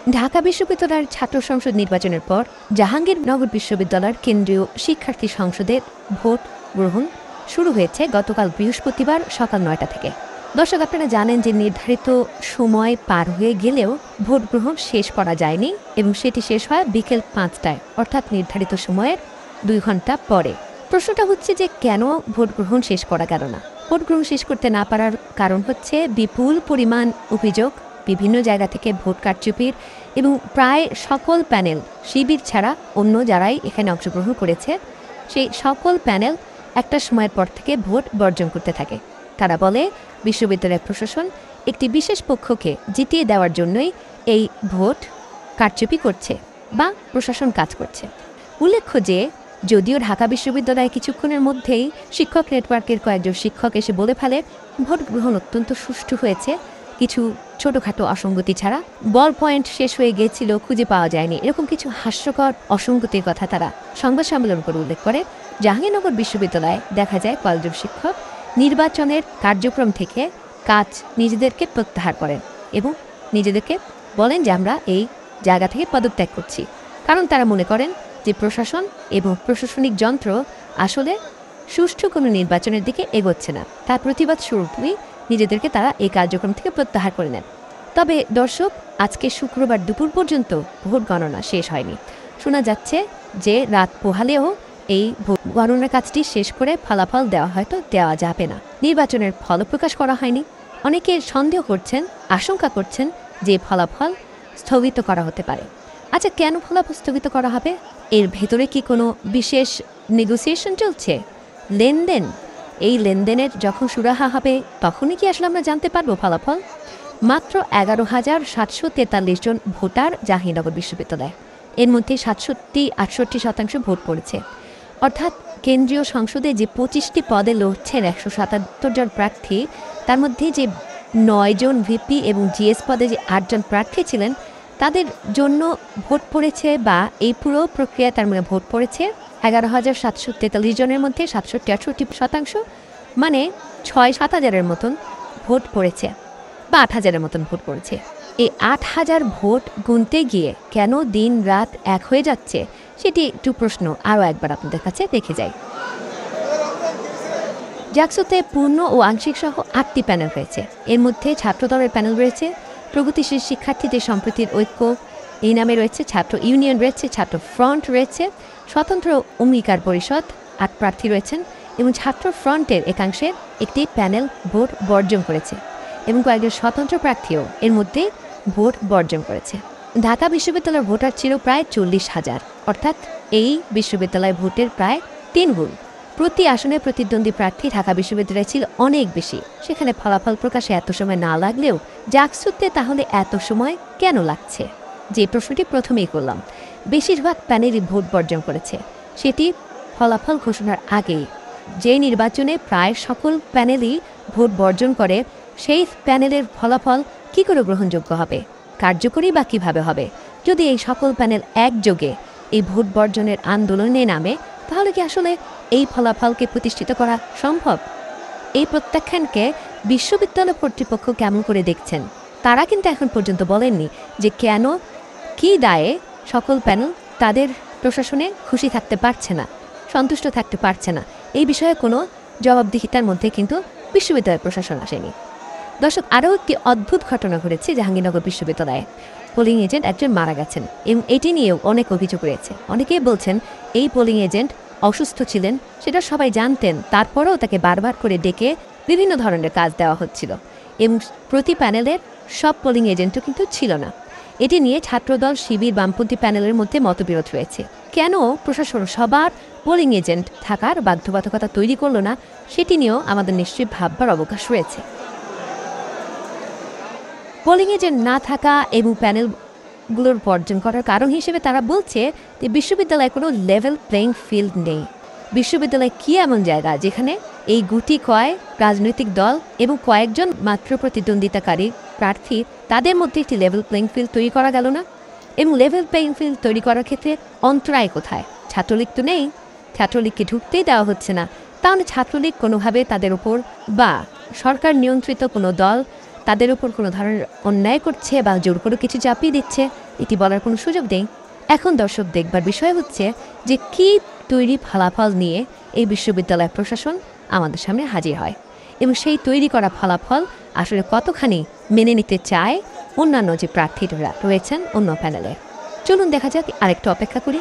ঢাকা বিশ্ববিদ্যালয়ের ছাত্র সংসদ নির্বাচনের পর জাহাঙ্গীরনগর বিশ্ববিদ্যালয়ের কেন্দ্রীয় শিক্ষার্থী সংসদের ভোট গ্রহণ শুরু হয়েছে গতকাল বৃহস্পতিবার সকাল ৯টা থেকে। দর্শক, আপনারা জানেন যে নির্ধারিত সময় পার হয়ে গেলেও ভোট গ্রহণ শেষ করা যায়নি এবং সেটি শেষ হয় বিকেল ৫টায়, অর্থাৎ নির্ধারিত সময়ের ২ ঘন্টা পরে। প্রশ্নটা হচ্ছে যে কেন ভোট গ্রহণ শেষ করা গেল না? ভোট গ্রহণ শেষ করতে না পারার কারণ হচ্ছে বিপুল পরিমাণ অভিযোগ বিভিন্ন জায়গা থেকে ভোট কারচুপির, এবং প্রায় সকল প্যানেল শিবির ছাড়া অন্য যারাই এখানে অংশগ্রহণ করেছে সেই সকল প্যানেল একটা সময়ের পর থেকে ভোট বর্জন করতে থাকে। তারা বলে বিশ্ববিদ্যালয় প্রশাসন একটি বিশেষ পক্ষকে জিতিয়ে দেওয়ার জন্যই এই ভোট কারচুপি করছে বা প্রশাসন কাজ করছে। উল্লেখ্য যে যদিও ঢাকা বিশ্ববিদ্যালয়ে কিছুক্ষণের মধ্যেই শিক্ষক নেটওয়ার্কের কয়েকজন শিক্ষক এসে বলে ফেলে ভোট গ্রহণ অত্যন্ত সুষ্ঠু হয়েছে, কিছু ছোটোখাটো অসঙ্গতি ছাড়া, বল পয়েন্ট শেষ হয়ে গিয়েছিল, খুঁজে পাওয়া যায়নি, এরকম কিছু হাস্যকর অসঙ্গতির কথা তারা সংবাদ সম্মেলন করে উল্লেখ করে। জাহাঙ্গীরনগর বিশ্ববিদ্যালয়ে দেখা যায় কয়েকজন শিক্ষক নির্বাচনের কার্যক্রম থেকে কাজ নিজেদেরকে প্রত্যাহার করেন এবং নিজেদেরকে বলেন যে আমরা এই জায়গা থেকে পদত্যাগ করছি, কারণ তারা মনে করেন যে প্রশাসন এবং প্রশাসনিক যন্ত্র আসলে সুষ্ঠু কোনো নির্বাচনের দিকে এগোচ্ছে না। তার প্রতিবাদ স্বরূপই নিজেদেরকে তারা এই কার্যক্রম থেকে প্রত্যাহার করে নেন। তবে দর্শক, আজকে শুক্রবার দুপুর পর্যন্ত ভোট গণনা শেষ হয়নি। শোনা যাচ্ছে যে রাত পোহালেও এই ভোট গণনার কাজটি শেষ করে ফলাফল হয়তো দেওয়া যাবে না। নির্বাচনের ফল প্রকাশ করা হয়নি। অনেকে সন্দেহ করছেন, আশঙ্কা করছেন যে ফলাফল স্থগিত করা হতে পারে। আচ্ছা, কেন ফলাফল স্থগিত করা হবে? এর ভেতরে কি কোনো বিশেষ নেগোসিয়েশন চলছে, লেনদেন? এই লেনদেনের যখন সুরাহা হবে তখনই কি আসলে আমরা জানতে পারবো ফলাফল? মাত্র ১১,৭৪৩ জন ভোটার জাহাঙ্গীরনগর বিশ্ববিদ্যালয়, এর মধ্যে ৬৭-৬৮% ভোট পড়েছে। অর্থাৎ কেন্দ্রীয় সংসদে যে ২৫টি পদে লড়ছেন ১৭৭ জন প্রার্থী, তার মধ্যে যে ৯ জন ভিপি এবং জিএস পদে যে ৮ জন প্রার্থী ছিলেন তাদের জন্য ভোট পড়েছে, বা এই পুরো প্রক্রিয়া তার মানে ভোট পড়েছে ১১,৭৪৩ জনের মধ্যে ৬৭-৬৮%, মানে ৬-৭ হাজারের মতন ভোট পড়েছে, বা ৮,০০০-এর মতন ভোট পড়েছে। এই ৮,০০০ ভোট গুনতে গিয়ে কেন দিন রাত এক হয়ে যাচ্ছে সেটি একটু প্রশ্ন আরও একবার আপনাদের কাছে দেখে যাই। জাকসুতে পূর্ণ ও আংশিক সহ ৮টি প্যানেল রয়েছে। এর মধ্যে ছাত্রদলের প্যানেল রয়েছে, প্রগতিশীল শিক্ষার্থীদের সম্প্রীতির ঐক্য এই নামে রয়েছে, ছাত্র ইউনিয়ন রয়েছে, ছাত্র ফ্রন্ট রয়েছে, স্বতন্ত্র অঙ্গীকার পরিষদ ৮ প্রার্থী রয়েছেন, এবং ছাত্র ফ্রন্টের একাংশের একটি প্যানেল ভোট বর্জন করেছে, এবং কয়েকজন স্বতন্ত্র প্রার্থীও এর মধ্যে ভোট বর্জন করেছে। ঢাকা বিশ্ববিদ্যালয়ের ভোটার ছিল প্রায় ৪০,০০০, অর্থাৎ এই বিশ্ববিদ্যালয় ভোটের প্রায় ৩ গুণ। প্রতি আসনে প্রতিদ্বন্দ্বী প্রার্থী ঢাকা বিশ্ববিদ্যালয় ছিল অনেক বেশি। সেখানে ফলাফল প্রকাশে এত সময় না লাগলেও জাকসুতে তাহলে এত সময় কেন লাগছে? যে প্রশ্নটি প্রথমেই করলাম। বেশিরভাগ প্যানেলই ভোট বর্জন করেছে, সেটি ফলাফল ঘোষণার আগেই। যে নির্বাচনে প্রায় সকল প্যানেলই ভোট বর্জন করে, সেই প্যানেলের ফলাফল কী করে গ্রহণযোগ্য হবে, কার্যকরী বা কীভাবে হবে? যদি এই সকল প্যানেল একযোগে এই ভোট বর্জনের আন্দোলনে নামে, তাহলে কি আসলে এই ফলাফলকে প্রতিষ্ঠিত করা সম্ভব? এই প্রত্যাখ্যানকে বিশ্ববিদ্যালয় কর্তৃপক্ষ কেমন করে দেখছেন? তারা কিন্তু এখন পর্যন্ত বলেননি যে কেন, কী দায়ে সকল প্যানেল তাদের প্রশাসনে খুশি থাকতে পারছে না, সন্তুষ্ট থাকতে পারছে না। এই বিষয়ে কোনো জবাবদিহিতার মধ্যে কিন্তু বিশ্ববিদ্যালয় প্রশাসন আসেনি। দর্শক, আরও একটি অদ্ভুত ঘটনা ঘটেছে জাহাঙ্গীরনগর বিশ্ববিদ্যালয়ে। পোলিং এজেন্ট একজন মারা গেছেন এবং এটি নিয়েও অনেক অভিযোগ রয়েছে। অনেকেই বলছেন এই পোলিং এজেন্ট অসুস্থ ছিলেন, সেটা সবাই জানতেন, তারপরেও তাকে বারবার করে ডেকে বিভিন্ন ধরনের কাজ দেওয়া হচ্ছিল, এবং প্রতি প্যানেলের সব পোলিং এজেন্টও কিন্তু ছিল না। এটি নিয়ে ছাত্রদল, শিবির, বামপন্থী প্যানেলের মধ্যে মতবিরোধ রয়েছে। কেন প্রশাসন সবার পোলিং এজেন্ট থাকার বাধ্যবাধকতা তৈরি করল না, সেটি নিয়েও আমাদের নিশ্চয়ই ভাববার অবকাশ রয়েছে। পোলিং এজেন্ট না থাকা এবং প্যানেলগুলোর বর্জন করার কারণ হিসেবে তারা বলছে যে বিশ্ববিদ্যালয়ে কোনো লেভেল প্লেইং ফিল্ড নেই। বিশ্ববিদ্যালয় কী এমন জায়গা যেখানে এই গুটি কয়েক রাজনৈতিক দল এবং কয়েকজন মাত্র প্রতিদ্বন্দ্বিতাকারী প্রার্থী, তাদের মধ্যে একটি লেভেল প্লেইং ফিল্ড তৈরি করা গেল না? এবং লেভেল প্লেইং ফিল্ড তৈরি করার ক্ষেত্রে অন্তরায় কোথায়? ছাত্রলীগ তো নেই, ছাত্রলীগকে ঢুকতেই দেওয়া হচ্ছে না। তাহলে ছাত্রলীগ কোনোভাবে তাদের ওপর, বা সরকার নিয়ন্ত্রিত কোনো দল তাদের উপর কোনো ধরনের অন্যায় করছে বা জোর করে কিছু চাপিয়ে দিচ্ছে, এটি বলার কোনো সুযোগ নেই। এখন দর্শক দেখবার বিষয় হচ্ছে যে কী তৈরি ফলাফল নিয়ে এই বিশ্ববিদ্যালয় প্রশাসন আমাদের সামনে হাজির হয় এবং সেই তৈরি করা ফলাফল আসলে কতখানি মেনে নিতে চায় অন্যান্য যে প্রার্থীরা রয়েছেন অন্য প্যানেলে। চলুন দেখা যাক, আরেকটু অপেক্ষা করি।